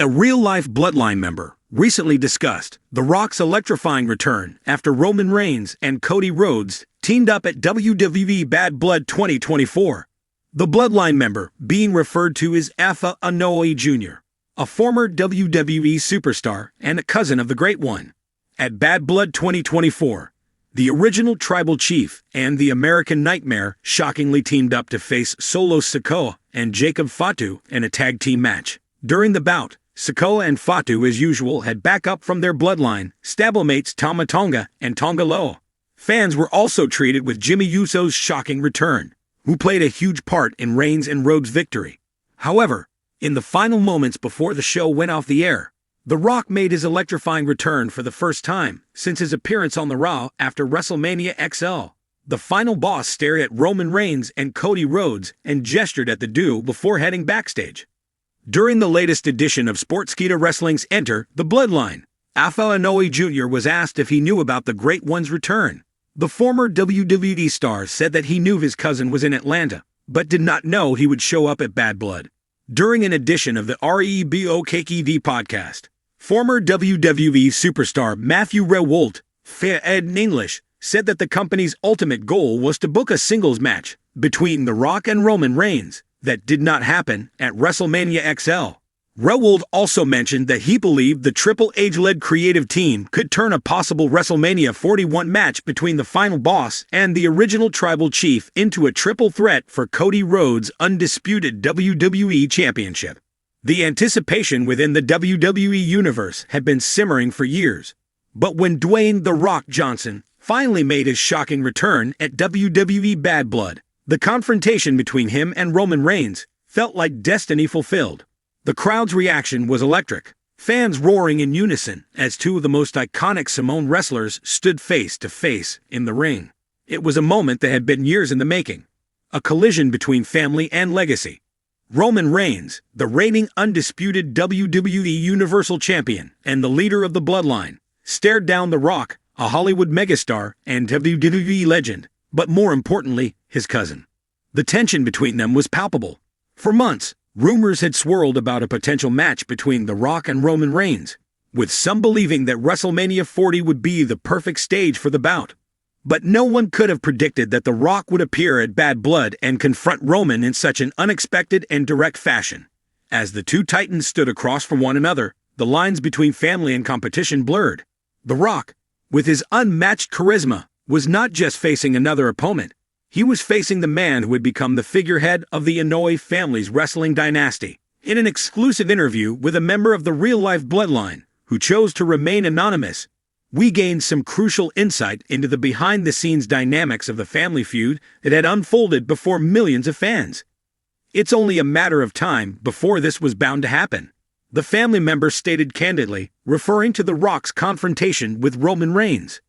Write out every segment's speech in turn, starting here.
A real-life Bloodline member recently discussed The Rock's electrifying return after Roman Reigns and Cody Rhodes teamed up at WWE Bad Blood 2024. The Bloodline member being referred to as Alpha Anoa'i Jr., a former WWE superstar and a cousin of the Great One. At Bad Blood 2024, the original Tribal Chief and the American Nightmare shockingly teamed up to face Solo Sikoa and Jacob Fatu in a tag team match. During the bout, Sikoa and Fatu, as usual, had backup from their Bloodline stablemates Tama Tonga and Tonga Loa. Fans were also treated with Jimmy Uso's shocking return, who played a huge part in Reigns and Rhodes' victory. However, in the final moments before the show went off the air, The Rock made his electrifying return for the first time since his appearance on the Raw after WrestleMania XL. The final boss stared at Roman Reigns and Cody Rhodes and gestured at the duo before heading backstage. During the latest edition of Sportskeeda Wrestling's Enter the Bloodline, Alpha Anoa'i Jr. was asked if he knew about the Great One's return. The former WWE star said that he knew his cousin was in Atlanta, but did not know he would show up at Bad Blood. During an edition of the REBOKKD podcast, former WWE superstar Matthew Rehwoldt, fair Ed in English, said that the company's ultimate goal was to book a singles match between The Rock and Roman Reigns. That did not happen at WrestleMania XL. Rehwoldt also mentioned that he believed the Triple H-led creative team could turn a possible WrestleMania 41 match between the final boss and the original Tribal Chief into a triple threat for Cody Rhodes' undisputed WWE Championship. The anticipation within the WWE Universe had been simmering for years, but when Dwayne "The Rock" Johnson finally made his shocking return at WWE Bad Blood, the confrontation between him and Roman Reigns felt like destiny fulfilled. The crowd's reaction was electric, fans roaring in unison as two of the most iconic Samoan wrestlers stood face to face in the ring. It was a moment that had been years in the making, a collision between family and legacy. Roman Reigns, the reigning undisputed WWE Universal Champion and the leader of the Bloodline, stared down The Rock, a Hollywood megastar and WWE legend, but more importantly, his cousin. The tension between them was palpable. For months, rumors had swirled about a potential match between The Rock and Roman Reigns, with some believing that WrestleMania 40 would be the perfect stage for the bout. But no one could have predicted that The Rock would appear at Bad Blood and confront Roman in such an unexpected and direct fashion. As the two titans stood across from one another, the lines between family and competition blurred. The Rock, with his unmatched charisma, was not just facing another opponent. He was facing the man who would become the figurehead of the Anoa'i family's wrestling dynasty. In an exclusive interview with a member of the real-life Bloodline, who chose to remain anonymous, we gained some crucial insight into the behind-the-scenes dynamics of the family feud that had unfolded before millions of fans. It's only a matter of time before this was bound to happen, the family member stated candidly, referring to The Rock's confrontation with Roman Reigns.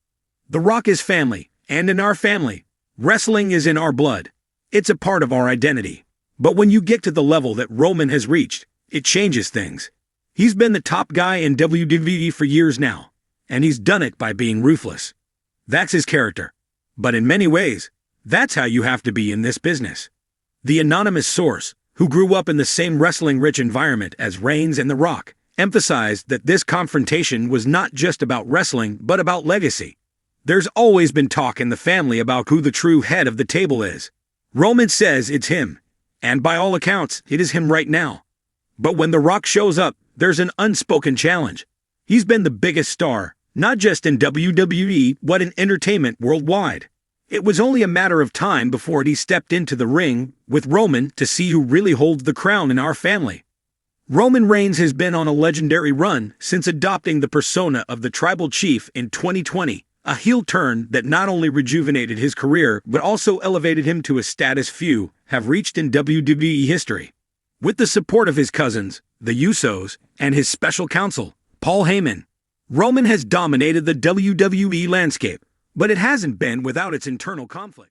The Rock is family, and in our family, wrestling is in our blood. It's a part of our identity. But when you get to the level that Roman has reached, it changes things. He's been the top guy in WWE for years now, and he's done it by being ruthless. That's his character. But in many ways, that's how you have to be in this business. The anonymous source, who grew up in the same wrestling-rich environment as Reigns and The Rock, emphasized that this confrontation was not just about wrestling but about legacy. There's always been talk in the family about who the true head of the table is. Roman says it's him, and by all accounts, it is him right now. But when The Rock shows up, there's an unspoken challenge. He's been the biggest star, not just in WWE, but in entertainment worldwide. It was only a matter of time before he stepped into the ring with Roman to see who really holds the crown in our family. Roman Reigns has been on a legendary run since adopting the persona of the Tribal Chief in 2020, a heel turn that not only rejuvenated his career but also elevated him to a status few have reached in WWE history. With the support of his cousins, the Usos, and his special counsel, Paul Heyman, Roman has dominated the WWE landscape, but it hasn't been without its internal conflict.